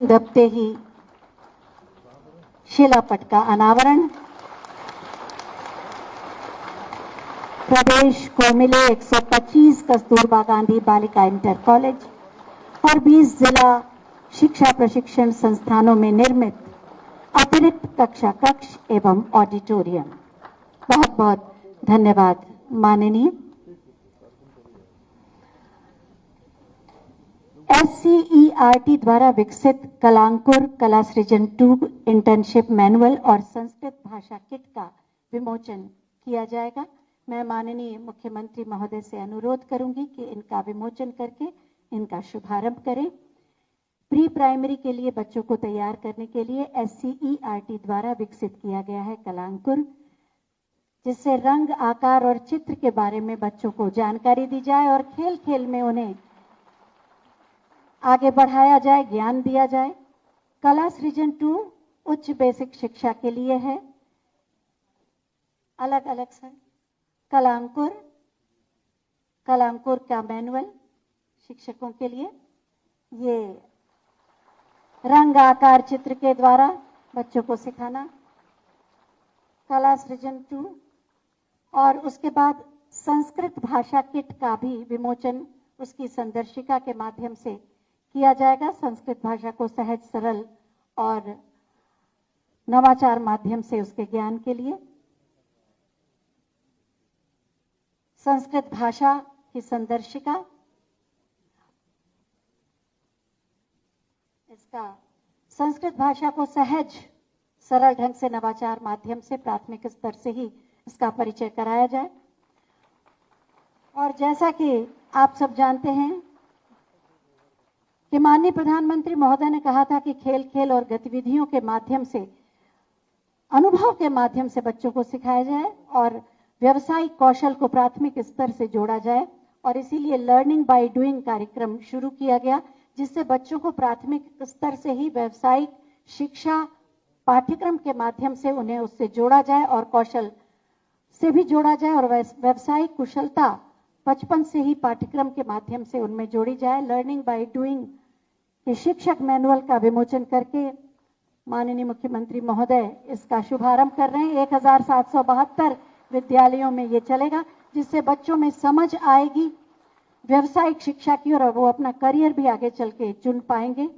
दबते ही शिलापट का अनावरण। प्रदेश को मिले 125 कस्तूरबा गांधी बालिका इंटर कॉलेज और 20 जिला शिक्षा प्रशिक्षण संस्थानों में निर्मित अतिरिक्त कक्षा कक्ष एवं ऑडिटोरियम। बहुत बहुत धन्यवाद माननीय। SCERT द्वारा विकसित कलांकुर कला सृजन 2 इंटर्नशिप मैनुअल और संस्कृत भाषा किट का विमोचन किया जाएगा। मैं माननीय मुख्यमंत्री महोदय से अनुरोध करूंगी कि इनका विमोचन करके इनका शुभारंभ करें। प्री प्राइमरी के लिए बच्चों को तैयार करने के लिए SCERT द्वारा विकसित किया गया है कलांकुर, जिससे रंग, आकार और चित्र के बारे में बच्चों को जानकारी दी जाए और खेल खेल में उन्हें आगे बढ़ाया जाए, ज्ञान दिया जाए। कला सृजन 2 उच्च बेसिक शिक्षा के लिए है। अलग अलग सर कलांकुर का मैनुअल शिक्षकों के लिए, ये रंग, आकार, चित्र के द्वारा बच्चों को सिखाना कला सृजन 2। और उसके बाद संस्कृत भाषा किट का भी विमोचन उसकी संदर्शिका के माध्यम से किया जाएगा। संस्कृत भाषा को सहज, सरल और नवाचार माध्यम से उसके ज्ञान के लिए संस्कृत भाषा की संदर्शिका, इसका संस्कृत भाषा को सहज, सरल ढंग से नवाचार माध्यम से प्राथमिक स्तर से ही इसका परिचय कराया जाए। और जैसा कि आप सब जानते हैं कि माननीय प्रधानमंत्री महोदय ने कहा था कि खेल खेल और गतिविधियों के माध्यम से, अनुभव के माध्यम से बच्चों को सिखाया जाए और व्यवसायिक कौशल को प्राथमिक स्तर से जोड़ा जाए। और इसीलिए लर्निंग बाय डूइंग कार्यक्रम शुरू किया गया, जिससे बच्चों को प्राथमिक स्तर से ही व्यवसायिक शिक्षा पाठ्यक्रम के माध्यम से उन्हें उससे जोड़ा जाए और कौशल से भी जोड़ा जाए और व्यवसायिक कुशलता बचपन से ही पाठ्यक्रम के माध्यम से उनमें जोड़ी जाए। लर्निंग बाय डूइंग के शिक्षक मैनुअल का विमोचन करके माननीय मुख्यमंत्री महोदय इसका शुभारंभ कर रहे हैं। 1772 विद्यालयों में ये चलेगा, जिससे बच्चों में समझ आएगी व्यवसायिक शिक्षा की और वो अपना करियर भी आगे चल के चुन पाएंगे।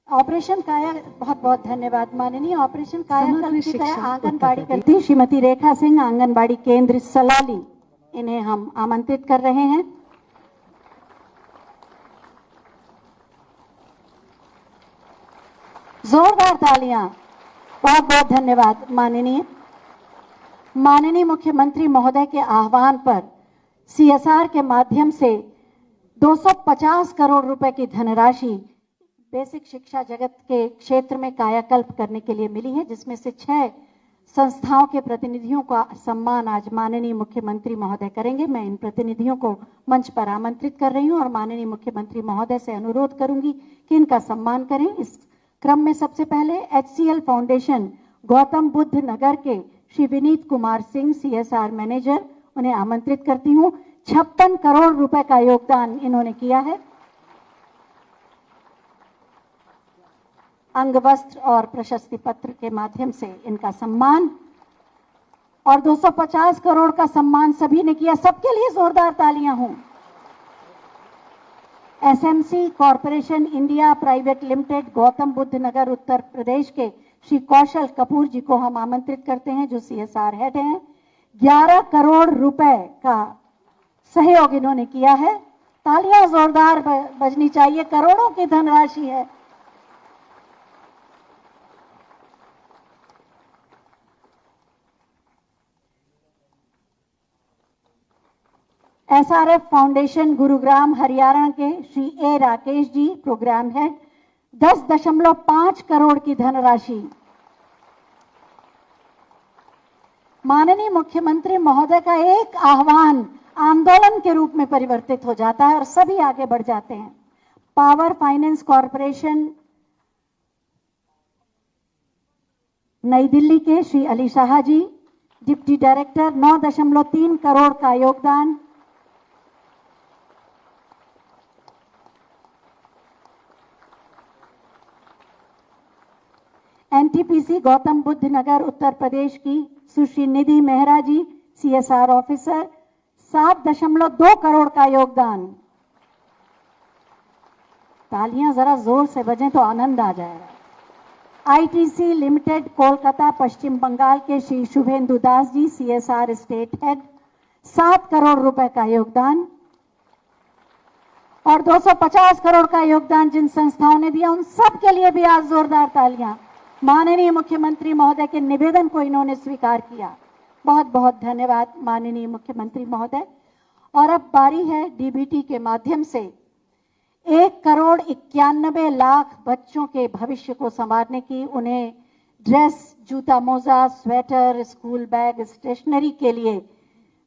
ऑपरेशन काया, बहुत बहुत धन्यवाद माननीय। ऑपरेशन कायाकल्प की तरह आंगनबाड़ी करती श्रीमती रेखा सिंह, आंगनबाड़ी केंद्र सलौली, इन्हें हम आमंत्रित कर रहे हैं। जोरदार तालियां। बहुत बहुत धन्यवाद माननीय। माननीय मुख्यमंत्री महोदय के आह्वान पर CSR के माध्यम से 250 करोड़ रुपए की धनराशि बेसिक शिक्षा जगत के क्षेत्र में कायाकल्प करने के लिए मिली है, जिसमें से 6 संस्थाओं के प्रतिनिधियों का सम्मान आज माननीय मुख्यमंत्री महोदय करेंगे। मैं इन प्रतिनिधियों को मंच पर आमंत्रित कर रही हूं और माननीय मुख्यमंत्री महोदय से अनुरोध करूंगी कि इनका सम्मान करें। इस क्रम में सबसे पहले HCL फाउंडेशन गौतम बुद्ध नगर के श्री विनीत कुमार सिंह, CSR मैनेजर, उन्हें आमंत्रित करती हूं। 56 करोड़ रुपए का योगदान इन्होंने किया है। अंग वस्त्र और प्रशस्ति पत्र के माध्यम से इनका सम्मान, और 250 करोड़ का सम्मान सभी ने किया। सबके लिए जोरदार तालियां हों। SMC corporation India private limited Gautam Buddh Nagar Uttar Pradesh के श्री कौशल कपूर जी को हम आमंत्रित करते हैं, जो CSR हेड हैं। 11 करोड़ रुपए का सहयोग इन्होंने किया है। तालियां जोरदार बजनी चाहिए, करोड़ों की धनराशि है। SRF फाउंडेशन गुरुग्राम हरियाणा के Shri A Rakesh ji, program head, 10.5 crore की धनराशि। माननीय मुख्यमंत्री महोदय का एक आह्वान आंदोलन के रूप में परिवर्तित हो जाता है और सभी आगे बढ़ जाते हैं। पावर फाइनेंस कॉरपोरेशन नई दिल्ली के श्री अली शाह जी, डिप्टी डायरेक्टर, 9.3 करोड़ का योगदान। एनटीपीसी गौतम बुद्ध नगर उत्तर प्रदेश की सुश्री निधि मेहरा जी, CSR ऑफिसर, 7.2 करोड़ का योगदान। तालियां जरा जोर से बजें तो आनंद आ जाएगा। आईटीसी लिमिटेड कोलकाता पश्चिम बंगाल के Shri Suvendu Das ji, CSR state head, 7 crore रुपए का योगदान। और 250 करोड़ का योगदान जिन संस्थाओं ने दिया, उन सब के लिए भी आज जोरदार तालियां। माननीय मुख्यमंत्री महोदय के निवेदन को इन्होंने स्वीकार किया। बहुत बहुत धन्यवाद माननीय मुख्यमंत्री महोदय। और अब बारी है डीबीटी के माध्यम से 1,91,00,000 बच्चों के भविष्य को संवारने की, उन्हें ड्रेस, जूता मोजा, स्वेटर, स्कूल बैग, स्टेशनरी के लिए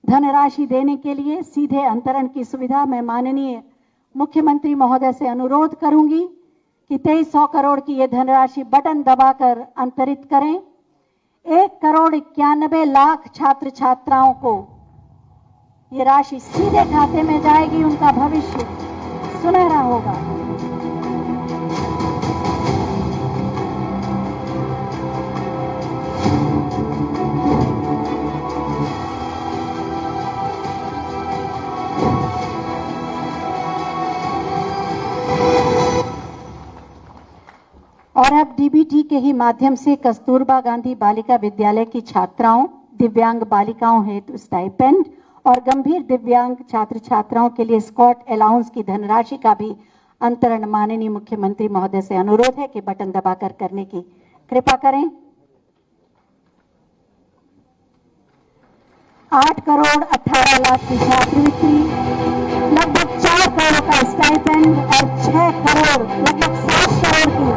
धनराशि देने के लिए सीधे अंतरण की सुविधा मैं माननीय मुख्यमंत्री महोदय से अनुरोध करूंगी कि 2300 करोड़ की ये धनराशि बटन दबाकर अंतरित करें। 1,91,00,000 छात्र छात्राओं को ये राशि सीधे खाते में जाएगी, उनका भविष्य सुनहरा होगा। और अब डीबीटी के ही माध्यम से कस्तूरबा गांधी बालिका विद्यालय की छात्राओं, दिव्यांग बालिकाओं हेतु स्टाइपेंड और गंभीर दिव्यांग छात्र छात्राओं के लिए स्कॉट अलाउंस की धनराशि का भी अंतरण माननीय मुख्यमंत्री महोदय से अनुरोध है कि बटन दबाकर करने की कृपा करें। 8 करोड़ 18 लाख की छात्रवृत्ति, लगभग 4 करोड़ का स्टाइपेंड और 6 करोड़ लगभग 7 करोड़ की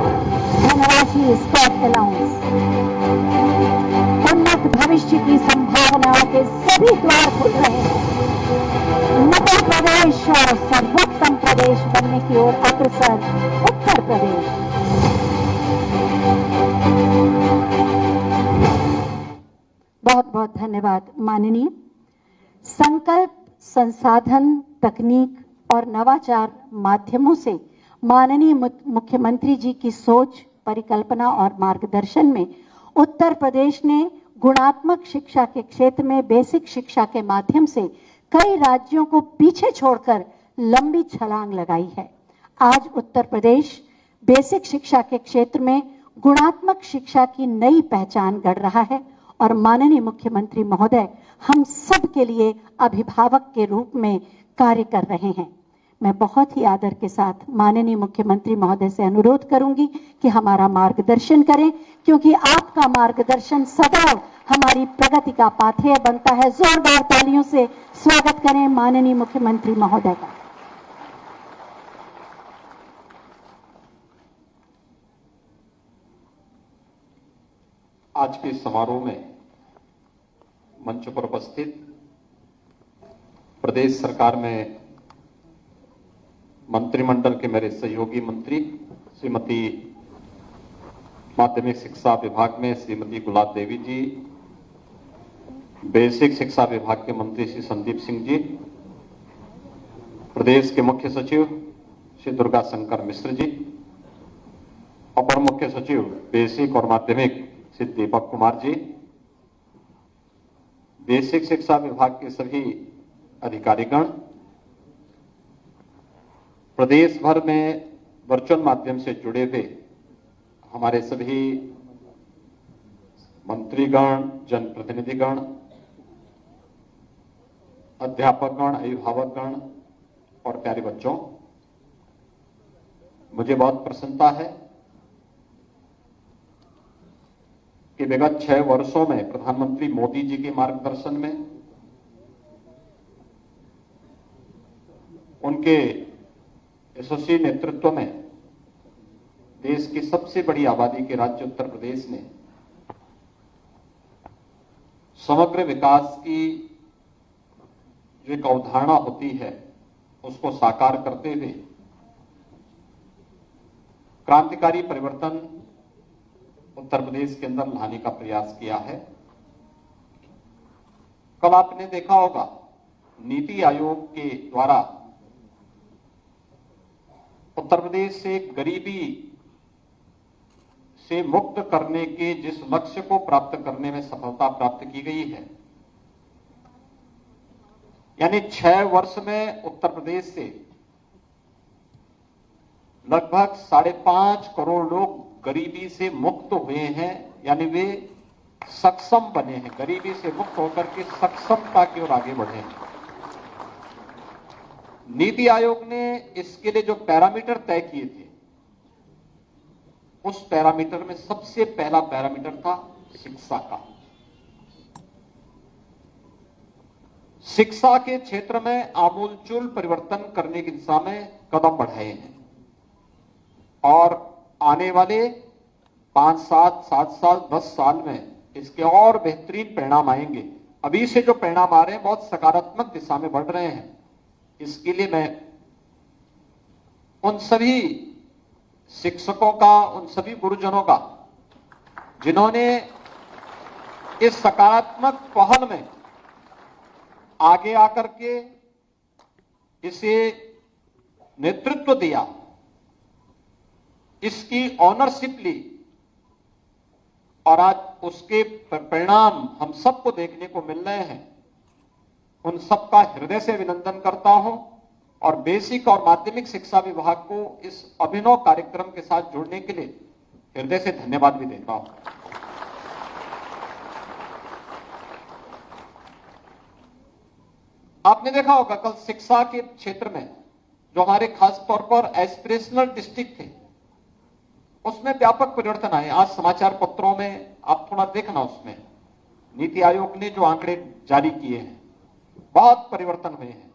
धनराशि स्कॉट अलाउंस। उन्नत भविष्य की संभावनाओं के सभी द्वार खुल रहे हैं। मध्य प्रदेश और सर्वोत्तम प्रदेश बनने की ओर अग्रसर उत्तर प्रदेश। बहुत बहुत धन्यवाद माननीय। संकल्प, संसाधन, तकनीक और नवाचार माध्यमों से माननीय मुख्यमंत्री जी की सोच, परिकल्पना और मार्गदर्शन में उत्तर प्रदेश ने गुणात्मक शिक्षा के क्षेत्र में बेसिक शिक्षा के माध्यम से कई राज्यों को पीछे छोड़कर लंबी छलांग लगाई है। आज उत्तर प्रदेश बेसिक शिक्षा के क्षेत्र में गुणात्मक शिक्षा की नई पहचान गढ़ रहा है और माननीय मुख्यमंत्री महोदय हम सब के लिए अभिभावक के रूप में कार्य कर रहे हैं। मैं बहुत ही आदर के साथ माननीय मुख्यमंत्री महोदय से अनुरोध करूंगी कि हमारा मार्गदर्शन करें, क्योंकि आपका मार्गदर्शन सदैव हमारी प्रगति का पाथेय बनता है। जोरदार तालियों से स्वागत करें माननीय मुख्यमंत्री महोदय का। आज के समारोह में मंच पर उपस्थित प्रदेश सरकार में मंत्रिमंडल के मेरे सहयोगी मंत्री श्रीमती माध्यमिक शिक्षा विभाग में श्रीमती गुलाब देवी जी, बेसिक शिक्षा विभाग के मंत्री श्री संदीप सिंह जी, प्रदेश के मुख्य सचिव श्री दुर्गा शंकर मिश्र जी, अपर मुख्य सचिव बेसिक और माध्यमिक श्री दीपक कुमार जी, बेसिक शिक्षा विभाग के सभी अधिकारीगण, प्रदेश भर में वर्चुअल माध्यम से जुड़े हुए हमारे सभी मंत्रीगण, जनप्रतिनिधिगण, अध्यापकगण, अभिभावकगण और प्यारे बच्चों, मुझे बहुत प्रसन्नता है कि विगत 6 वर्षों में प्रधानमंत्री मोदी जी के मार्गदर्शन में, उनके यशस्वी नेतृत्व में देश की सबसे बड़ी आबादी के राज्य उत्तर प्रदेश ने समग्र विकास की जो एक अवधारणा होती है उसको साकार करते हुए क्रांतिकारी परिवर्तन उत्तर प्रदेश के अंदर लाने का प्रयास किया है। कल आपने देखा होगा नीति आयोग के द्वारा उत्तर प्रदेश से गरीबी से मुक्त करने के जिस लक्ष्य को प्राप्त करने में सफलता प्राप्त की गई है, यानी 6 वर्ष में उत्तर प्रदेश से लगभग 5.5 करोड़ लोग गरीबी से मुक्त हुए हैं, यानी वे सक्षम बने हैं, गरीबी से मुक्त होकर के सक्षमता की ओर आगे बढ़े हैं। नीति आयोग ने इसके लिए जो पैरामीटर तय किए थे, उस पैरामीटर में सबसे पहला पैरामीटर था शिक्षा का। शिक्षा के क्षेत्र में आमूलचूल परिवर्तन करने की दिशा में कदम बढ़ाए हैं और आने वाले 5 7 साल 10 साल में इसके और बेहतरीन परिणाम आएंगे। अभी से जो परिणाम आ रहे हैं बहुत सकारात्मक दिशा में बढ़ रहे हैं। इसके लिए मैं उन सभी शिक्षकों का, उन सभी गुरुजनों का जिन्होंने इस सकारात्मक पहल में आगे आकर के इसे नेतृत्व दिया, इसकी ऑनरशिप ली और आज उसके परिणाम हम सबको देखने को मिल रहे हैं, उन सबका हृदय से अभिनंदन करता हूं और बेसिक और माध्यमिक शिक्षा विभाग को इस अभिनव कार्यक्रम के साथ जुड़ने के लिए हृदय से धन्यवाद भी देता हूं। आपने देखा होगा कल शिक्षा के क्षेत्र में जो हमारे खास तौर पर एस्पिरेशनल डिस्ट्रिक्ट थे, उसमें व्यापक परिवर्तन आए। आज समाचार पत्रों में आप थोड़ा देखना, उसमें नीति आयोग ने जो आंकड़े जारी किए हैं, बहुत परिवर्तन हुए हैं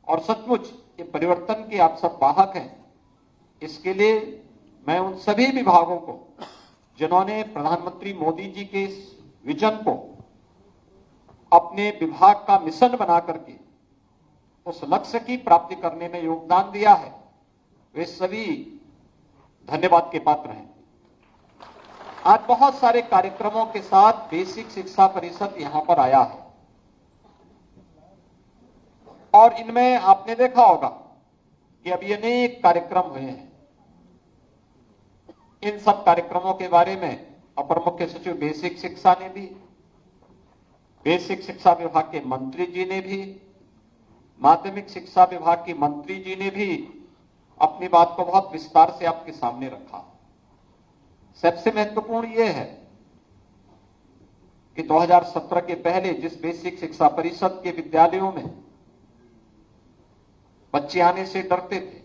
और सचमुच ये परिवर्तन के आप सब वाहक हैं। इसके लिए मैं उन सभी विभागों को जिन्होंने प्रधानमंत्री मोदी जी के इस विजन को अपने विभाग का मिशन बना करके उस लक्ष्य की प्राप्ति करने में योगदान दिया है, वे सभी धन्यवाद के पात्र हैं। आज बहुत सारे कार्यक्रमों के साथ बेसिक शिक्षा परिषद यहां पर आया है और इनमें आपने देखा होगा कि अभी अनेक कार्यक्रम हुए हैं। इन सब कार्यक्रमों के बारे में अपर मुख्य सचिव बेसिक शिक्षा ने भी, बेसिक शिक्षा विभाग के मंत्री जी ने भी, माध्यमिक शिक्षा विभाग की मंत्री जी ने भी अपनी बात को बहुत विस्तार से आपके सामने रखा। सबसे महत्वपूर्ण यह है कि 2017 के पहले जिस बेसिक शिक्षा परिषद के विद्यालयों में बच्चे आने से डरते थे,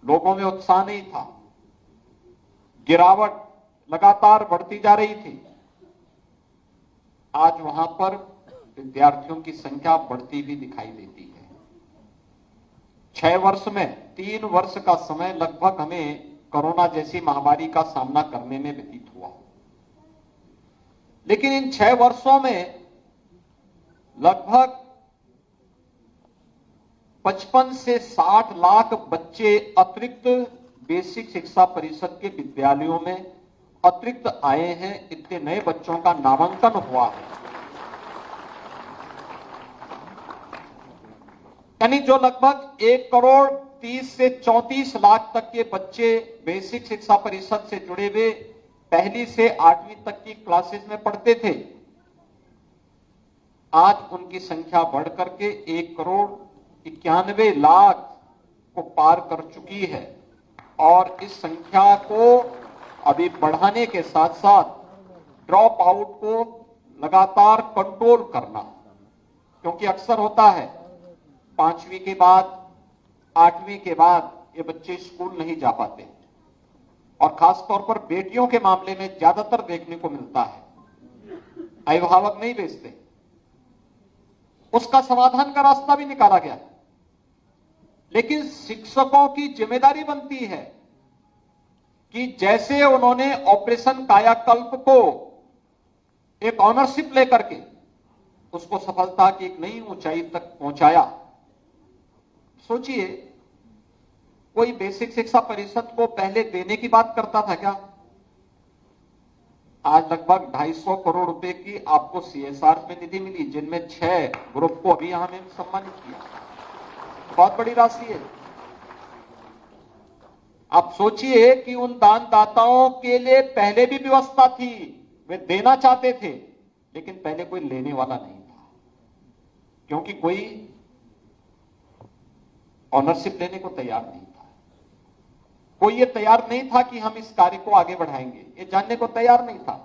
लोगों में उत्साह नहीं था, गिरावट लगातार बढ़ती जा रही थी, आज वहां पर विद्यार्थियों की संख्या बढ़ती भी दिखाई देती है। 6 वर्ष में 3 वर्ष का समय लगभग हमें कोरोना जैसी महामारी का सामना करने में व्यतीत हुआ, लेकिन इन 6 वर्षों में लगभग 55 से 60 लाख बच्चे अतिरिक्त बेसिक शिक्षा परिषद के विद्यालयों में अतिरिक्त आए हैं। इतने नए बच्चों का नामांकन हुआ है, यानी जो लगभग 1 करोड़ 30 से 34 लाख तक के बच्चे बेसिक शिक्षा परिषद से जुड़े हुए पहली से 8वीं तक की क्लासेस में पढ़ते थे, आज उनकी संख्या बढ़ करके 1 करोड़ 91 लाख को पार कर चुकी है और इस संख्या को अभी बढ़ाने के साथ साथ ड्रॉप आउट को लगातार कंट्रोल करना, क्योंकि अक्सर होता है 5वीं के बाद 8वीं के बाद ये बच्चे स्कूल नहीं जा पाते और खास तौर पर बेटियों के मामले में ज्यादातर देखने को मिलता है, अभिभावक नहीं भेजते। उसका समाधान का रास्ता भी निकाला गया, लेकिन शिक्षकों की जिम्मेदारी बनती है कि जैसे उन्होंने ऑपरेशन कायाकल्प को एक ऑनरशिप लेकर के उसको सफलता की एक नई ऊंचाई तक पहुंचाया। सोचिए, कोई बेसिक शिक्षा परिषद को पहले देने की बात करता था क्या? आज लगभग 250 करोड़ रुपए की आपको CSR में निधि मिली, जिनमें 6 ग्रुप को अभी यहां में सम्मानित किया। बहुत बड़ी राशि है। आप सोचिए कि उन दानदाताओं के लिए पहले भी व्यवस्था थी, वे देना चाहते थे, लेकिन पहले कोई लेने वाला नहीं था, क्योंकि कोई ऑनरशिप लेने को तैयार नहीं था। कोई ये तैयार नहीं था कि हम इस कार्य को आगे बढ़ाएंगे, ये जानने को तैयार नहीं था।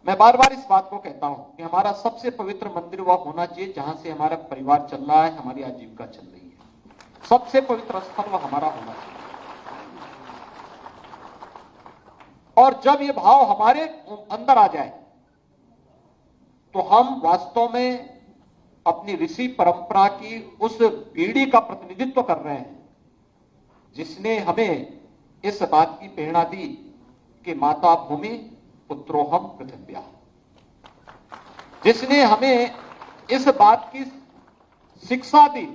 मैं बार बार इस बात को कहता हूं कि हमारा सबसे पवित्र मंदिर वह होना चाहिए जहां से हमारा परिवार चल रहा है, हमारी आजीविका चल रही है। सबसे पवित्र स्थल वह हमारा होना चाहिए। और जब ये भाव हमारे अंदर आ जाए तो हम वास्तव में अपनी ऋषि परंपरा की उस पीढ़ी का प्रतिनिधित्व कर रहे हैं जिसने हमें इस बात की प्रेरणा दी कि माता भूमि पुत्रोहम पृथिव्या, जिसने हमें इस बात की शिक्षा दी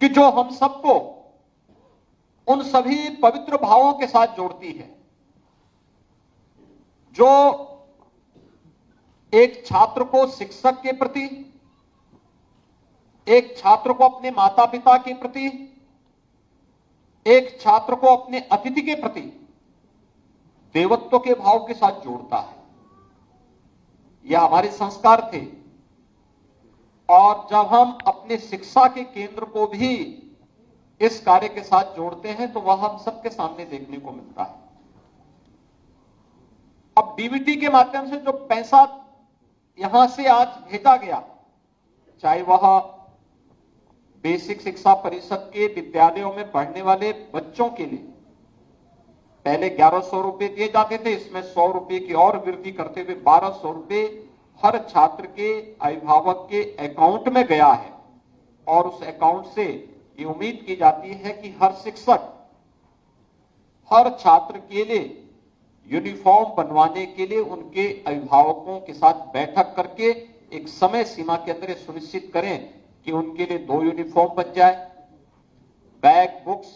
कि जो हम सबको उन सभी पवित्र भावों के साथ जोड़ती है जो एक छात्र को शिक्षक के प्रति, एक छात्र को अपने माता पिता के प्रति, एक छात्र को अपने अतिथि के प्रति देवत्व के भाव के साथ जोड़ता है। यह हमारे संस्कार थे। और जब हम अपने शिक्षा के केंद्र को भी इस कार्य के साथ जोड़ते हैं तो वह हम सबके सामने देखने को मिलता है। अब डीबीटी के माध्यम से जो पैसा यहां से आज भेजा गया, चाहे वह बेसिक शिक्षा परिषद के विद्यालयों में पढ़ने वाले बच्चों के लिए पहले 1100 रुपए दिए जाते थे, इसमें 100 रुपए की और वृद्धि करते हुए 1200 रुपए हर छात्र के अभिभावक के अकाउंट में गया है। और उस अकाउंट से ये उम्मीद की जाती है कि हर शिक्षक हर छात्र के लिए यूनिफॉर्म बनवाने के लिए उनके अभिभावकों के साथ बैठक करके एक समय सीमा के अंदर सुनिश्चित करें कि उनके लिए 2 यूनिफॉर्म बन जाए, bag, books,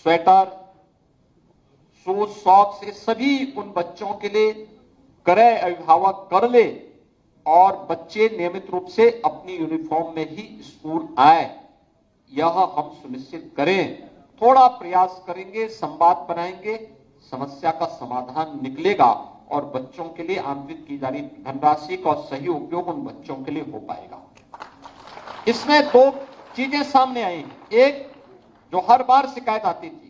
sweater, shoes, socks, ये सभी उन बच्चों के लिए क्रय अभिभावक कर ले और बच्चे नियमित रूप से अपनी यूनिफॉर्म में ही स्कूल आए, यह हम सुनिश्चित करें। थोड़ा प्रयास करेंगे, संवाद बनाएंगे, समस्या का समाधान निकलेगा और बच्चों के लिए आंतरिक की जा रही धनराशि का सही उपयोग उन बच्चों के लिए हो पाएगा। इसमें 2 चीजें सामने आई। एक, जो हर बार शिकायत आती थी,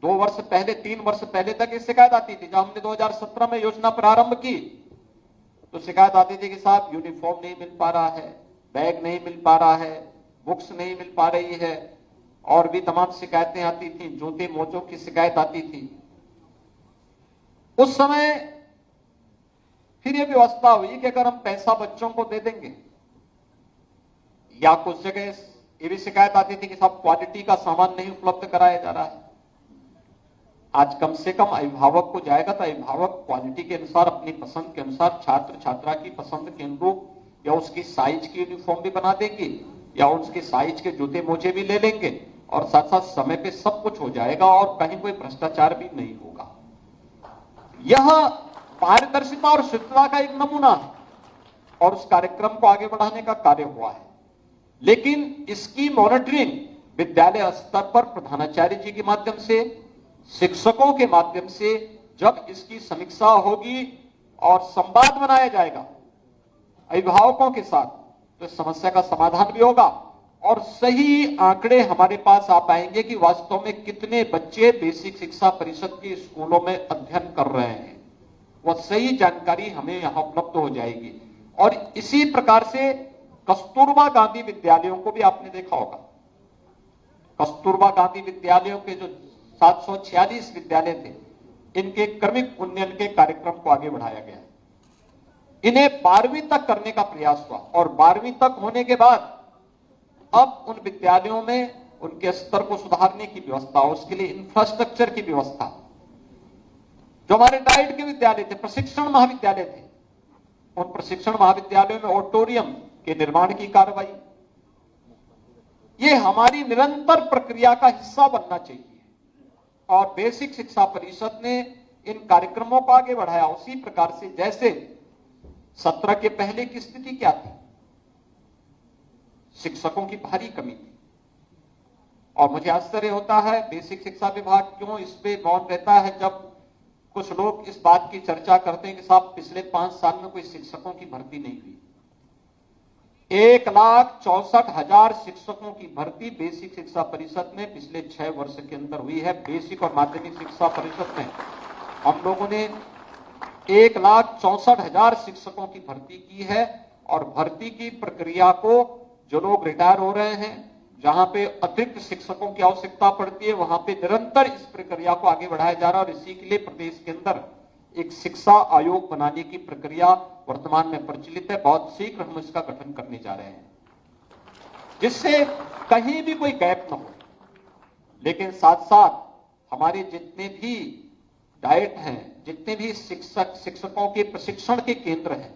2 वर्ष पहले, 3 वर्ष पहले तक ये शिकायत आती थी। जब हमने 2017 में योजना प्रारंभ की तो शिकायत आती थी कि साहब यूनिफॉर्म नहीं मिल पा रहा है, बैग नहीं मिल पा रहा है, बुक्स नहीं मिल पा रही है, और भी तमाम शिकायतें आती थी, जूते मोजों की शिकायत आती थी। उस समय फिर यह व्यवस्था हुई कि अगर हम पैसा बच्चों को दे देंगे, या कुछ जगह ये भी शिकायत आती थी कि साहब क्वालिटी का सामान नहीं उपलब्ध कराया जा रहा है। आज कम से कम अभिभावक को जाएगा तो अभिभावक क्वालिटी के अनुसार, अपनी पसंद के अनुसार, छात्र छात्रा की पसंद के अनुरूप या उसकी साइज की यूनिफॉर्म भी बना देंगे या उसके साइज के जूते मोजे भी ले लेंगे और साथ साथ समय पे सब कुछ हो जाएगा और कहीं कोई भ्रष्टाचार भी नहीं होगा। यह पारदर्शिता और शुद्धता का एक नमूना है और उस कार्यक्रम को आगे बढ़ाने का कार्य हुआ है। लेकिन इसकी मॉनिटरिंग विद्यालय स्तर पर प्रधानाचार्य जी के माध्यम से, शिक्षकों के माध्यम से जब इसकी समीक्षा होगी और संवाद बनाया जाएगा अभिभावकों के साथ, तो इस समस्या का समाधान भी होगा और सही आंकड़े हमारे पास आ पाएंगे कि वास्तव में कितने बच्चे बेसिक शिक्षा परिषद के स्कूलों में अध्ययन कर रहे हैं। वह सही जानकारी हमें यहां उपलब्ध हो जाएगी। और इसी प्रकार से कस्तूरबा गांधी विद्यालयों को भी आपने देखा होगा। कस्तूरबा गांधी विद्यालयों के जो 746 विद्यालय थे, इनके क्रमिक उन्नयन के कार्यक्रम को आगे बढ़ाया गया। इन्हें 12वीं तक करने का प्रयास हुआ और 12वीं तक होने के बाद अब उन विद्यालयों में उनके स्तर को सुधारने की व्यवस्था, उसके लिए इंफ्रास्ट्रक्चर की व्यवस्था, जो हमारे डाइट के विद्यालय थे, प्रशिक्षण महाविद्यालय थे, उन प्रशिक्षण महाविद्यालयों में ऑडिटोरियम के निर्माण की कार्रवाई, ये हमारी निरंतर प्रक्रिया का हिस्सा बनना चाहिए। और बेसिक शिक्षा परिषद ने इन कार्यक्रमों को आगे बढ़ाया उसी प्रकार से जैसे 17 के पहले की स्थिति क्या थी। शिक्षकों की भारी कमी थी। और मुझे आश्चर्य होता है बेसिक शिक्षा विभाग क्यों इस पे मौन रहता है, जब कुछ लोग इस बात की चर्चा करते हैं कि साहब पिछले 5 साल में कोई शिक्षकों की भर्ती नहीं हुई। 1,64,000 शिक्षकों की भर्ती बेसिक शिक्षा परिषद में पिछले 6 वर्ष के अंदर हुई है। बेसिक और माध्यमिक शिक्षा परिषद में हम लोगों ने 1,64,000 शिक्षकों की भर्ती की है। और भर्ती की प्रक्रिया को जो लोग रिटायर हो रहे हैं, जहां पे अतिरिक्त शिक्षकों की आवश्यकता पड़ती है, वहां पे निरंतर इस प्रक्रिया को आगे बढ़ाया जा रहा है। और इसी के लिए प्रदेश के अंदर एक शिक्षा आयोग बनाने की प्रक्रिया वर्तमान में प्रचलित है। बहुत शीघ्र हम इसका गठन करने जा रहे हैं, जिससे कहीं भी कोई गैप न हो। लेकिन साथ साथ हमारे जितने भी डाइट हैं, जितने भी शिक्षकों के प्रशिक्षण के केंद्र हैं,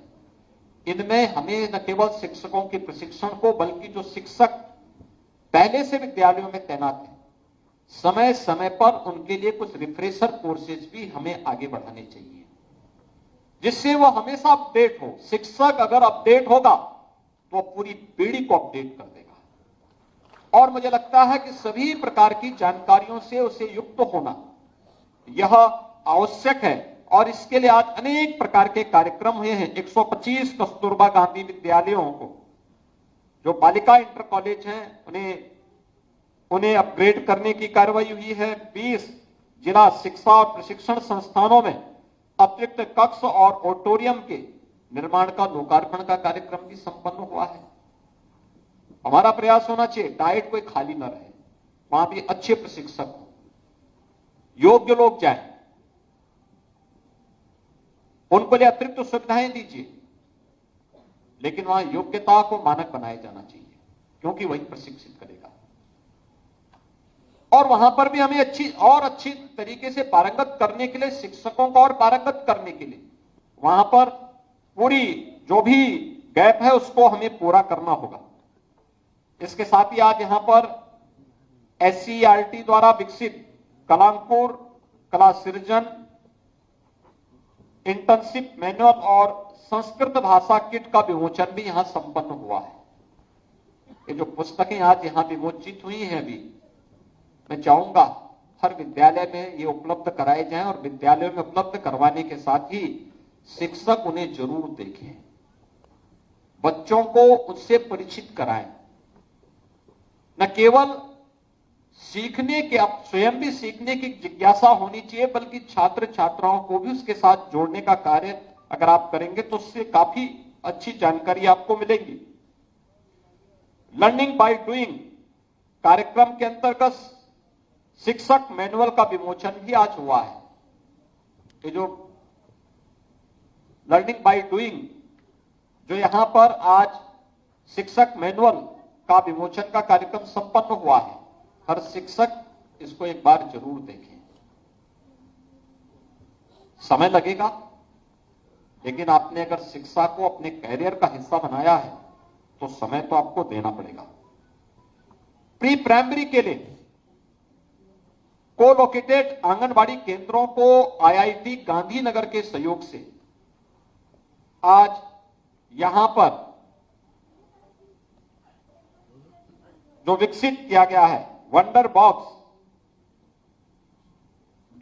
इनमें हमें न केवल शिक्षकों के प्रशिक्षण को, बल्कि जो शिक्षक पहले से विद्यालयों में तैनात हैं, समय समय पर उनके लिए कुछ रिफ्रेशर कोर्सेज भी हमें आगे बढ़ाने चाहिए, जिससे वो हमेशा अपडेट हो। शिक्षक अगर अपडेट होगा तो पूरी पीढ़ी को अपडेट कर देगा। और मुझे लगता है कि सभी प्रकार की जानकारियों से उसे युक्त होना यह आवश्यक है। और इसके लिए आज अनेक प्रकार के कार्यक्रम हुए हैं। 125 कस्तूरबा गांधी विद्यालयों को, जो बालिका इंटर कॉलेज हैं, उन्हें अपग्रेड करने की कार्रवाई हुई है। 20 जिला शिक्षा और प्रशिक्षण संस्थानों में अतिरिक्त कक्ष और ऑडिटोरियम के निर्माण का लोकार्पण का कार्यक्रम भी संपन्न हुआ है। हमारा प्रयास होना चाहिए डाइट कोई खाली न रहे, वहां भी अच्छे प्रशिक्षक हो, योग्य लोग जाएं, उनको लिए अतिरिक्त सुविधाएं दीजिए, लेकिन वहां योग्यता को मानक बनाया जाना चाहिए, क्योंकि वही प्रशिक्षित करेगा। और वहां पर भी हमें अच्छी तरीके से पारंगत करने के लिए, शिक्षकों को और पारंगत करने के लिए वहां पर पूरी जो भी गैप है उसको हमें पूरा करना होगा। इसके साथ ही आज यहां पर SCERT द्वारा विकसित कलांकुर, कला सृजन, इंटर्नशिप मैनुअल और संस्कृत भाषा किट का विमोचन भी यहां संपन्न हुआ है। ये जो पुस्तकें आज यहां विमोचित हुई हैं, अभी मैं चाहूंगा हर विद्यालय में ये उपलब्ध कराए जाएं, और विद्यालयों में उपलब्ध करवाने के साथ ही शिक्षक उन्हें जरूर देखें, बच्चों को उससे परिचित कराएं। न केवल सीखने के, अब स्वयं भी सीखने की जिज्ञासा होनी चाहिए, बल्कि छात्र छात्राओं को भी उसके साथ जोड़ने का कार्य अगर आप करेंगे तो उससे काफी अच्छी जानकारी आपको मिलेगी। लर्निंग बाय डूइंग कार्यक्रम के अंतर्गत शिक्षक मैनुअल का विमोचन भी आज हुआ है। ये जो लर्निंग बाय डूइंग, जो यहां पर आज शिक्षक मैनुअल का विमोचन का कार्यक्रम संपन्न हुआ है, हर शिक्षक इसको एक बार जरूर देखें। समय लगेगा, लेकिन आपने अगर शिक्षा को अपने कैरियर का हिस्सा बनाया है तो समय तो आपको देना पड़ेगा। प्री प्राइमरी के लिए कोलोकेटेड आंगनबाड़ी केंद्रों को IIT गांधीनगर के सहयोग से आज यहां पर जो विकसित किया गया है वंडर बॉक्स,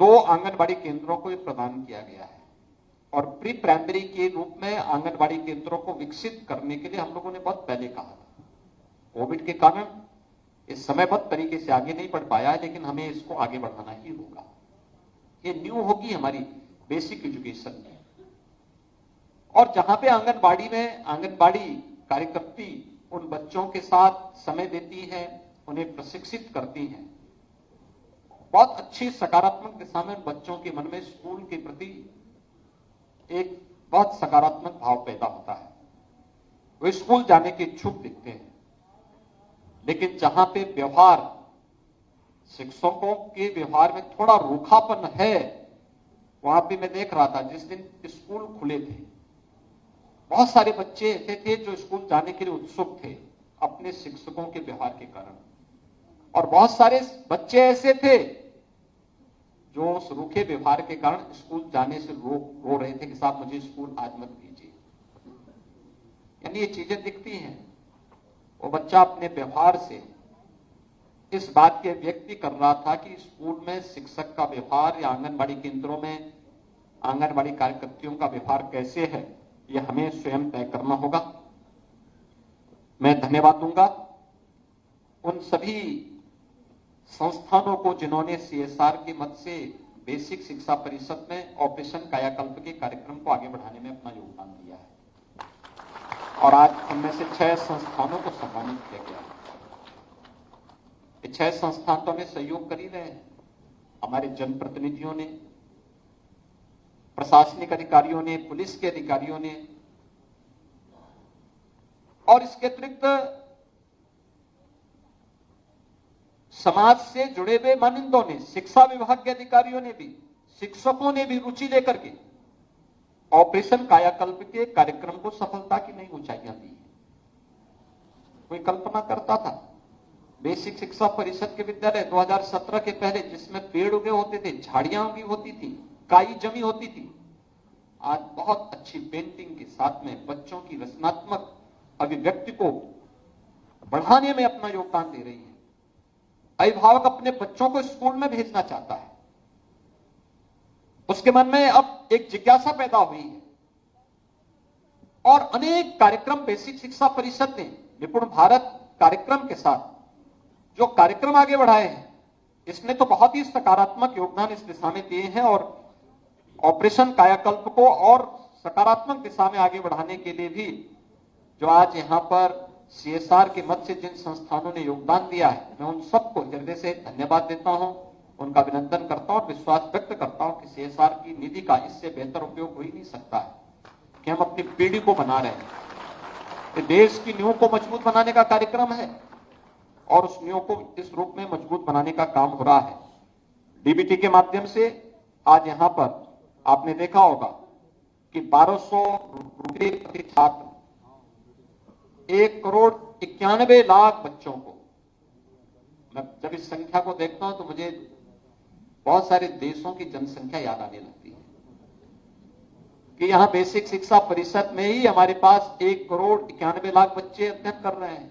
2 आंगनबाड़ी केंद्रों को प्रदान किया गया है। और प्री प्राइमरी के रूप में आंगनबाड़ी केंद्रों को विकसित करने के लिए हम लोगों ने बहुत पहले कहा था। कोविड के कारण इस समयबद्ध तरीके से आगे नहीं बढ़ पाया है, लेकिन हमें इसको आगे बढ़ाना ही होगा। ये न्यू होगी हमारी बेसिक एजुकेशन में। और जहां पे आंगनबाड़ी में आंगनबाड़ी कार्यकर्ती उन बच्चों के साथ समय देती हैं, उन्हें प्रशिक्षित करती हैं, बहुत अच्छी सकारात्मक दिशा में उन बच्चों के मन में स्कूल के प्रति एक बहुत सकारात्मक भाव पैदा होता है। वे स्कूल जाने के इच्छुक दिखते हैं। लेकिन जहां पे व्यवहार, शिक्षकों के व्यवहार में थोड़ा रूखापन है, वहां पे मैं देख रहा था जिस दिन स्कूल खुले थे, बहुत सारे बच्चे ऐसे थे जो स्कूल जाने के लिए उत्सुक थे अपने शिक्षकों के व्यवहार के कारण, और बहुत सारे बच्चे ऐसे थे जो उस रूखे व्यवहार के कारण स्कूल जाने से रो रहे थे कि साहब मुझे स्कूल आज मत भेजिए। यानी ये चीजें दिखती हैं। वो बच्चा अपने व्यवहार से इस बात के व्यक्ति कर रहा था कि स्कूल में शिक्षक का व्यवहार या आंगनबाड़ी केंद्रों में आंगनबाड़ी कार्यकर्तियों का व्यवहार कैसे है, यह हमें स्वयं तय करना होगा। मैं धन्यवाद दूंगा उन सभी संस्थानों को जिन्होंने सीएसआर के मद से बेसिक शिक्षा परिषद में ऑपरेशन कायाकल्प के कार्यक्रम को आगे बढ़ाने में अपना योगदान दिया है और आज उनमें से 6 संस्थानों को सम्मानित किया गया है। 6 संस्थान तो हमें सहयोग कर ही रहे हैं, हमारे जनप्रतिनिधियों ने, प्रशासनिक अधिकारियों ने, पुलिस के अधिकारियों ने, और इसके अतिरिक्त समाज से जुड़े हुए मानिंदों ने, शिक्षा विभाग के अधिकारियों ने भी, शिक्षकों ने भी रुचि लेकर के ऑपरेशन कायाकल्प के कार्यक्रम को सफलता की नई ऊंचाइयां दी। कोई कल्पना करता था बेसिक शिक्षा परिषद के विद्यालय 2017 के पहले जिसमें पेड़ उगे होते थे, झाड़ियां उगी होती थी, काई जमी होती थी, आज बहुत अच्छी पेंटिंग के साथ में बच्चों की रचनात्मक अभिव्यक्ति को बढ़ाने में अपना योगदान दे रही है। अभिभावक अपने बच्चों को स्कूल में भेजना चाहता है, उसके मन में अब एक जिज्ञासा पैदा हुई है और अनेक कार्यक्रम बेसिक शिक्षा परिषद ने निपुण भारत कार्यक्रम के साथ जो कार्यक्रम आगे बढ़ाए हैं, इसने तो बहुत ही सकारात्मक योगदान इस दिशा में दिए हैं और ऑपरेशन कायाकल्प को और सकारात्मक दिशा में आगे बढ़ाने के लिए भी जो आज यहां पर सीएसआर के मद से जिन संस्थानों ने योगदान दिया है, मैं उन सबको हृदय से धन्यवाद देता हूं, उनका अभिनंदन करता हूं और विश्वास व्यक्त करता हूं कि सीएसआर की निधि का इससे बेहतर उपयोग हो ही नहीं सकता है कि हम अपनी पीढ़ी को बना रहे हैं। ये देश की नींव को मजबूत बनाने का कार्यक्रम है और उस नींव को इस रूप में मजबूत बनाने का काम हो रहा है। डीबीटी के माध्यम से आज यहां पर आपने देखा होगा कि 1200 रुपये प्रति छात्र 1,91,00,000 बच्चों को, मैं जब इस संख्या को देखता हूं तो मुझे बहुत सारे देशों की जनसंख्या याद आने लगती है कि यहां बेसिक शिक्षा परिषद में ही हमारे पास 1,91,00,000 बच्चे अध्ययन कर रहे हैं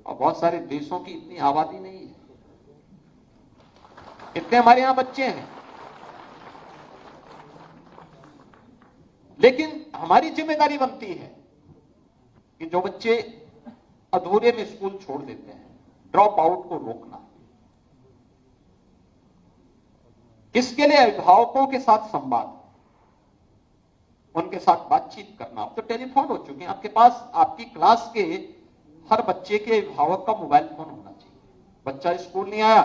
और बहुत सारे देशों की इतनी आबादी नहीं है, इतने हमारे यहां बच्चे हैं। लेकिन हमारी जिम्मेदारी बनती है कि जो बच्चे अधूरे में स्कूल छोड़ देते हैं, ड्रॉप आउट को रोकना। इसके लिए अभिभावकों के साथ संवाद, उनके साथ बातचीत करना। अब तो टेलीफोन हो चुके हैं, आपके पास आपकी क्लास के हर बच्चे के अभिभावक का मोबाइल फोन होना चाहिए। बच्चा स्कूल नहीं आया,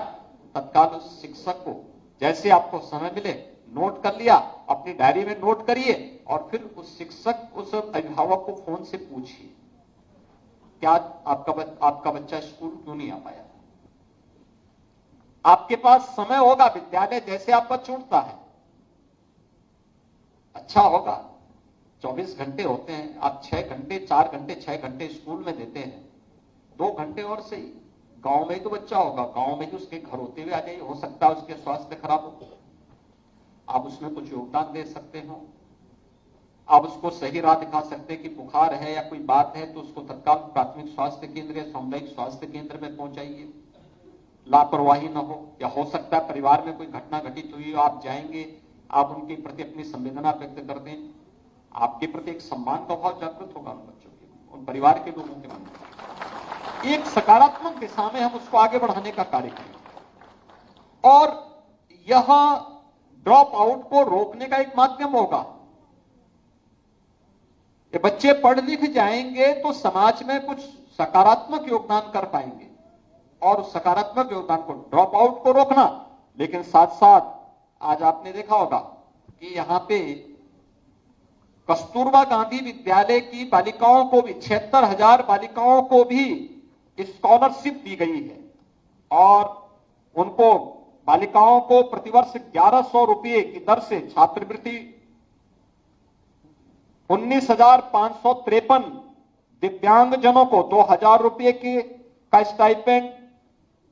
तत्काल उस शिक्षक को जैसे आपको समय मिले नोट कर लिया, अपनी डायरी में नोट करिए और फिर उस शिक्षक, उस अभिभावक को फोन से पूछिए क्या आपका बच्चा स्कूल क्यों नहीं आ पाया। आपके पास समय होगा, विद्यालय जैसे आपका छूटता है, अच्छा होगा 24 घंटे होते हैं, आप 6 घंटे 4 घंटे 6 घंटे स्कूल में देते हैं, 2 घंटे और सही गांव में ही तो बच्चा होगा, गांव में ही उसके घर होते हुए आ जाइए, हो सकता है उसके स्वास्थ्य खराब हो, आप उसमें कुछ योगदान दे सकते हो, आप उसको सही राह दिखा सकते हैं कि बुखार है या कोई बात है तो उसको तत्काल प्राथमिक स्वास्थ्य केंद्र या सामुदायिक स्वास्थ्य केंद्र में पहुंचाइए, लापरवाही न हो। या हो सकता है परिवार में कोई घटना घटित हुई हो, आप जाएंगे, आप उनके प्रति अपनी संवेदना व्यक्त कर दें, आपके प्रति एक सम्मान का भाव जागृत होगा उन बच्चों के, उन परिवार के लोगों के मन में। एक सकारात्मक दिशा में हम उसको आगे बढ़ाने का कार्य करें और यह ड्रॉप आउट को रोकने का एक माध्यम होगा। ये बच्चे पढ़ लिख जाएंगे तो समाज में कुछ सकारात्मक योगदान कर पाएंगे और उस सकारात्मक योगदान को, ड्रॉप आउट को रोकना, लेकिन साथ साथ आज आपने देखा होगा कि यहां पे कस्तूरबा गांधी विद्यालय की बालिकाओं को भी 76,000 बालिकाओं को भी स्कॉलरशिप दी गई है और उनको बालिकाओं को प्रतिवर्ष 1,100 रुपये की दर से छात्रवृत्ति, 19,553 दिव्यांगजनों को 2,000 रुपये का स्टाइपेंड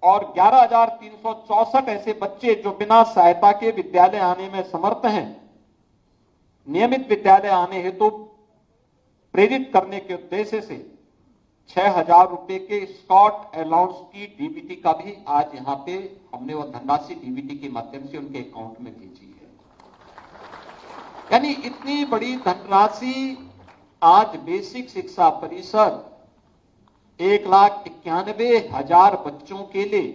और 11,364 ऐसे बच्चे जो बिना सहायता के विद्यालय आने में समर्थ हैं, नियमित विद्यालय आने हेतु प्रेरित करने के उद्देश्य से 6,000 रुपए के स्कॉट अलाउंस की डीबीटी का भी आज यहां पे हमने वो धनराशि डीबीटी के माध्यम से उनके अकाउंट में भेजी है। यानी इतनी बड़ी धनराशि आज बेसिक शिक्षा परिषद 1,91,000 बच्चों के लिए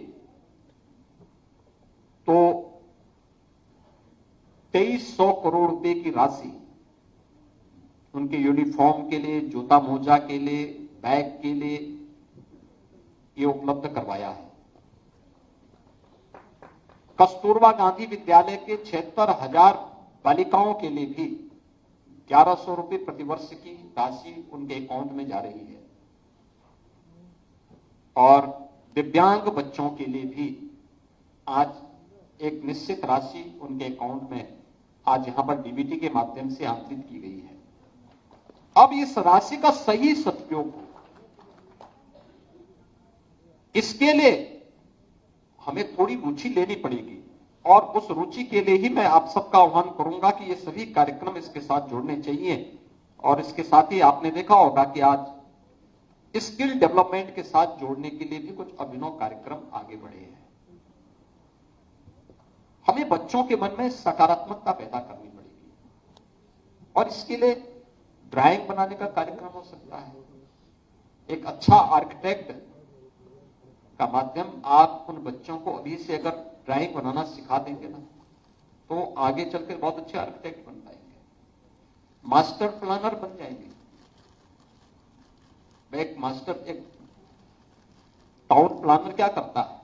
तो 2,300 करोड़ रुपए की राशि उनके यूनिफॉर्म के लिए, जूता मोजा के लिए, बैग के लिए ये उपलब्ध करवाया है। कस्तूरबा गांधी विद्यालय के 76,000 बालिकाओं के लिए भी 1,100 रुपए प्रतिवर्ष की राशि उनके अकाउंट में जा रही है और दिव्यांग बच्चों के लिए भी आज एक निश्चित राशि उनके अकाउंट में आज यहां पर डीबीटी के माध्यम से आंतरित की गई है। अब इस राशि का सही सदुपयोग हो, इसके लिए हमें थोड़ी रुचि लेनी पड़ेगी और उस रुचि के लिए ही मैं आप सबका आह्वान करूंगा कि ये सभी कार्यक्रम इसके साथ जुड़ने चाहिए। और इसके साथ ही आपने देखा होगा कि आज स्किल डेवलपमेंट के साथ जोड़ने के लिए भी कुछ अभिनव कार्यक्रम आगे बढ़े हैं। हमें बच्चों के मन में सकारात्मकता पैदा करनी पड़ेगी और इसके लिए ड्राइंग बनाने का कार्यक्रम हो सकता है। एक अच्छा आर्किटेक्ट का माध्यम आप उन बच्चों को अभी से अगर ड्राइंग बनाना सिखा देंगे ना तो आगे चलकर बहुत अच्छे आर्किटेक्ट बन पाएंगे, मास्टर प्लानर बन जाएंगे। एक टाउन प्लानर क्या करता है,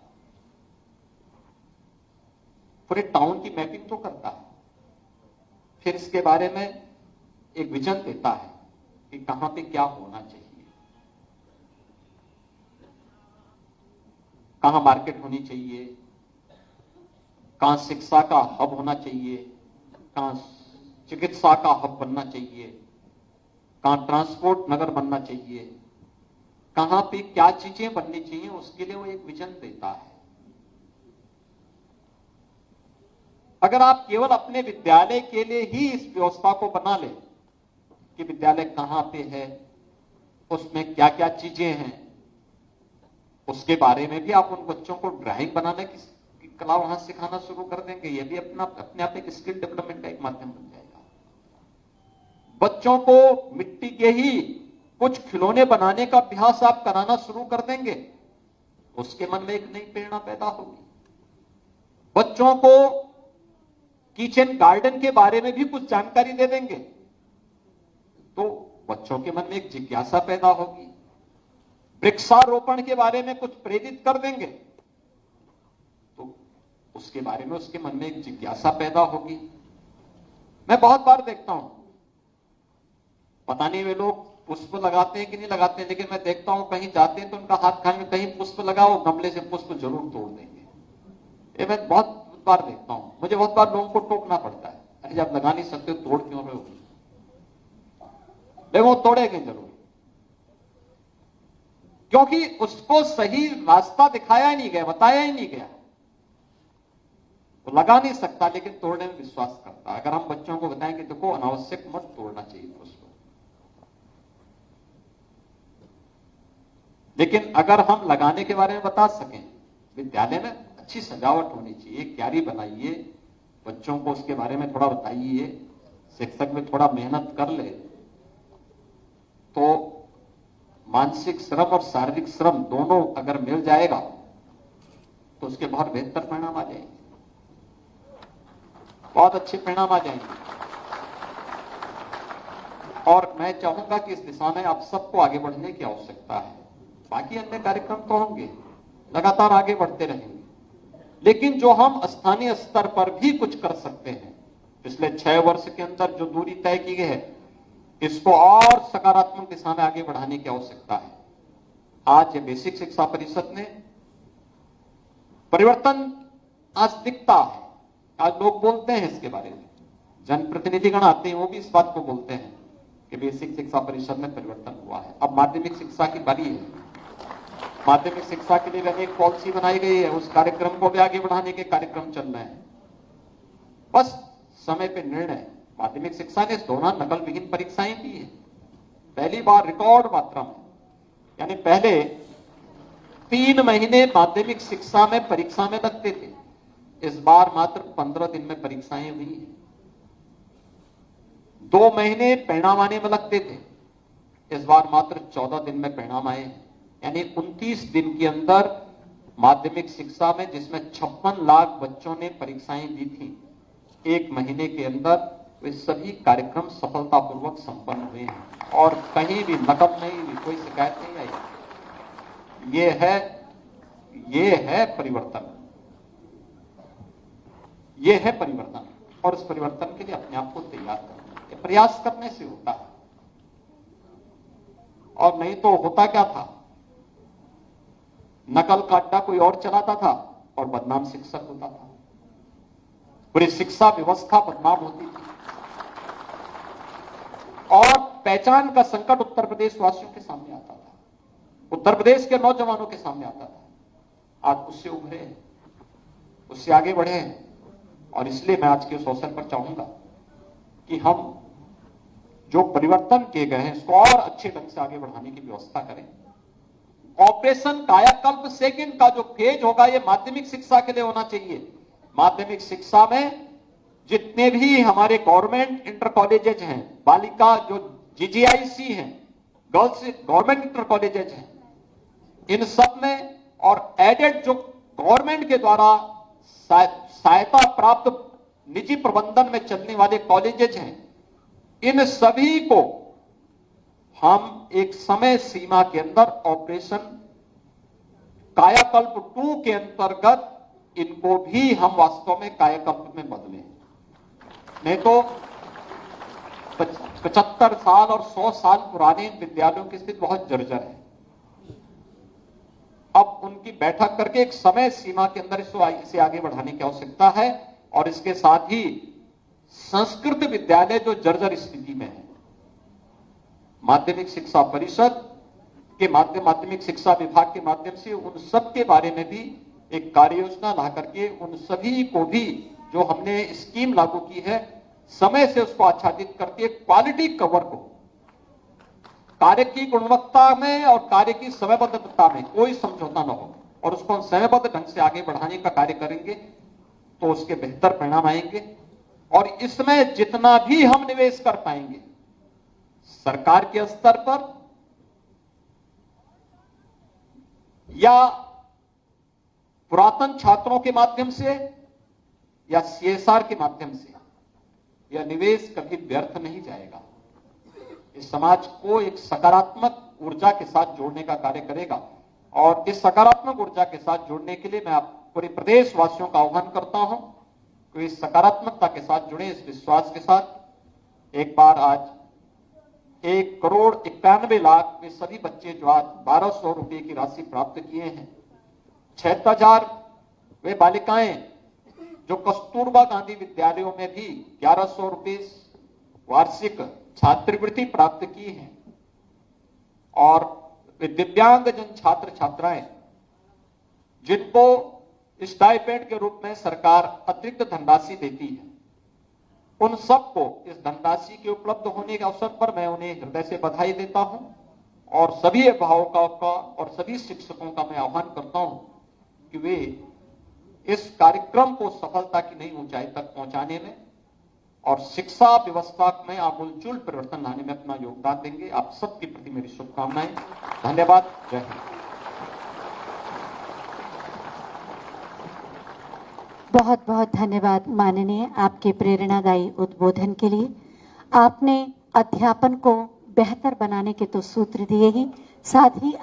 पूरे टाउन की मैपिंग तो करता है, फिर इसके बारे में एक विजन देता है कि कहां पे क्या होना चाहिए, कहां मार्केट होनी चाहिए, कहां शिक्षा का हब होना चाहिए, कहां चिकित्सा का हब बनना चाहिए, कहां ट्रांसपोर्ट नगर बनना चाहिए, कहां पे क्या चीजें बननी चाहिए, उसके लिए वो एक विजन देता है। अगर आप केवल अपने विद्यालय के लिए ही इस व्यवस्था को बना ले कि विद्यालय कहां पे है, उसमें क्या क्या चीजें हैं, उसके बारे में भी आप उन बच्चों को ड्राइंग बनाने की कला वहां सिखाना शुरू कर देंगे, यह भी अपने आप एक स्किल डेवलपमेंट का एक माध्यम बन जाएगा। बच्चों को मिट्टी के ही कुछ खिलौने बनाने का अभ्यास आप कराना शुरू कर देंगे, उसके मन में एक नई प्रेरणा पैदा होगी। बच्चों को किचन गार्डन के बारे में भी कुछ जानकारी दे देंगे तो बच्चों के मन में एक जिज्ञासा पैदा होगी। वृक्षारोपण के बारे में कुछ प्रेरित कर देंगे तो उसके बारे में उसके मन में एक जिज्ञासा पैदा होगी। मैं बहुत बार देखता हूं, पता नहीं वे लोग पुष्प लगाते हैं कि नहीं लगाते हैं, लेकिन मैं देखता हूं कहीं जाते हैं तो उनका हाथ खाने में कहीं पुष्प लगाओ, गमले से पुष्प जरूर तोड़ देंगे। ये मैं बहुत बार देखता हूं, मुझे बहुत बार लोगों को टोकना पड़ता है, अरे जब लगा नहीं सकते तोड़ क्यों रहे हो, लेकिन वो तोड़ेंगे जरूर, क्योंकि उसको सही रास्ता दिखाया ही नहीं गया, बताया ही नहीं गया। तो लगा नहीं सकता लेकिन तोड़ने में विश्वास करता है। अगर हम बच्चों को बताएं कि देखो अनावश्यक मत तोड़ना चाहिए उसको, लेकिन अगर हम लगाने के बारे में बता सकें, विद्यालय में अच्छी सजावट होनी चाहिए, क्यारी बनाइए, बच्चों को उसके बारे में थोड़ा बताइए, शिक्षक में थोड़ा मेहनत कर ले तो मानसिक श्रम और शारीरिक श्रम दोनों अगर मिल जाएगा तो उसके बहुत बेहतर परिणाम आ जाएंगे, बहुत अच्छे परिणाम आ जाएंगे। और मैं चाहूंगा कि इस दिशा में आप सबको आगे बढ़ने की आवश्यकता है। बाकी अन्य कार्यक्रम तो होंगे, लगातार आगे बढ़ते रहेंगे, लेकिन जो हम स्थानीय स्तर पर भी कुछ कर सकते हैं, पिछले 6 वर्ष के अंदर जो दूरी तय की गई है, इसको और सकारात्मक दिशा में आगे बढ़ाने की आवश्यकता है। आज ये बेसिक शिक्षा परिषद ने परिवर्तन आज दिखता है, आज लोग बोलते हैं इसके बारे में, जनप्रतिनिधिगण आते हैं वो भी इस बात को बोलते हैं कि बेसिक शिक्षा परिषद में परिवर्तन हुआ है। अब माध्यमिक शिक्षा की बारी है, माध्यमिक शिक्षा के लिए अनेक पॉलिसी बनाई गई है, उस कार्यक्रम को भी आगे बढ़ाने के कार्यक्रम चल रहे हैं। बस समय पे निर्णय। माध्यमिक शिक्षा ने इस दौरान नकल विहीन परीक्षाएं दी है, पहली बार रिकॉर्ड मात्रा में यानी पहले 3 महीने माध्यमिक शिक्षा में परीक्षा में लगते थे, इस बार मात्र 15 दिन में परीक्षाएं हुई हैं। 2 महीने परिणाम आने में लगते थे, इस बार मात्र 14 दिन में परिणाम आए हैं। यानी 29 दिन के अंदर माध्यमिक शिक्षा में, जिसमें 56 लाख बच्चों ने परीक्षाएं दी थी, 1 महीने के अंदर वे सभी कार्यक्रम सफलतापूर्वक संपन्न हुए हैं और कहीं भी नकल नहीं हुई, कोई शिकायत नहीं आई। ये है परिवर्तन, ये है परिवर्तन। और इस परिवर्तन के लिए अपने आप को तैयार करना, ये प्रयास करने से होता है। और नहीं तो होता क्या था, नकल का अड्डा कोई और चलाता था और बदनाम शिक्षक होता था, पूरी शिक्षा व्यवस्था बदनाम होती थी और पहचान का संकट उत्तर प्रदेश वासियों के सामने आता था, उत्तर प्रदेश के नौजवानों के सामने आता था। आज उससे उभरे हैं, उससे आगे बढ़े हैं। और इसलिए मैं आज के इस अवसर पर चाहूंगा कि हम जो परिवर्तन किए गए हैं इसको और अच्छे ढंग से आगे बढ़ाने की व्यवस्था करें। ऑपरेशन कायाकल्प सेकंड का जो फेज होगा, ये माध्यमिक शिक्षा के लिए होना चाहिए। माध्यमिक शिक्षा में जितने भी हमारे गवर्नमेंट इंटर कॉलेजेज हैं, बालिका जो GGIC हैं, गर्ल्स गवर्नमेंट इंटर कॉलेजेज हैं, इन सब में और एडेड जो गवर्नमेंट के द्वारा सहायता प्राप्त निजी प्रबंधन में चलने वाले कॉलेजेज हैं, इन सभी को हम एक समय सीमा के अंदर ऑपरेशन कायाकल्प 2 के अंतर्गत इनको भी हम वास्तव में कायाकल्प में बदलें। नहीं तो 75 साल और 100 साल पुराने विद्यालयों की स्थिति बहुत जर्जर है। अब उनकी बैठक करके एक समय सीमा के अंदर इसे आगे बढ़ाने की आवश्यकता है। और इसके साथ ही संस्कृत विद्यालय जो जर्जर स्थिति में है, माध्यमिक शिक्षा परिषद के माध्यमिक शिक्षा विभाग के माध्यम से उन सब के बारे में भी एक कार्य योजना ला करके उन सभी को भी जो हमने स्कीम लागू की है, समय से उसको आच्छादित करके क्वालिटी कवर को, कार्य की गुणवत्ता में और कार्य की समयबद्धता में कोई समझौता न हो और उसको हम समयबद्ध ढंग से आगे बढ़ाने का कार्य करेंगे तो उसके बेहतर परिणाम आएंगे। और इसमें जितना भी हम निवेश कर पाएंगे सरकार के स्तर पर या पुरातन छात्रों के माध्यम से या CSR के माध्यम से, यह निवेश कभी व्यर्थ नहीं जाएगा। इस समाज को एक सकारात्मक ऊर्जा के साथ जोड़ने का कार्य करेगा। और इस सकारात्मक ऊर्जा के साथ जोड़ने के लिए मैं आप पूरे प्रदेश वासियों का आह्वान करता हूं कि इस सकारात्मकता के साथ जुड़े, इस विश्वास के साथ। एक बार आज 1,91,00,000 में सभी बच्चे जो आज 1200 रुपए की राशि प्राप्त किए हैं, 76,000 वे बालिकाएं जो कस्तूरबा गांधी विद्यालयों में भी 1100 रुपए वार्षिक छात्रवृत्ति प्राप्त की है, और वे दिव्यांगजन छात्र छात्राएं जिनको स्टाइपेंड के रूप में सरकार अतिरिक्त धनराशि देती है, उन सबको इस धनराशि के उपलब्ध होने के अवसर पर मैं उन्हें हृदय से बधाई देता हूं। और सभी अभिभावकों का और सभी शिक्षकों का मैं आह्वान करता हूं कि वे इस कार्यक्रम को सफलता की नई ऊंचाई तक पहुंचाने में और शिक्षा व्यवस्था में आमूलचूल परिवर्तन लाने में अपना योगदान देंगे। आप सबके प्रति मेरी शुभकामनाएं। धन्यवाद। जय हिंद। बहुत बहुत धन्यवाद माननीय, आपके प्रेरणादायी उद्बोधन के लिए। आपने अध्यापन को बेहतर बनाने के तो सूत्र दिए ही, साथ ही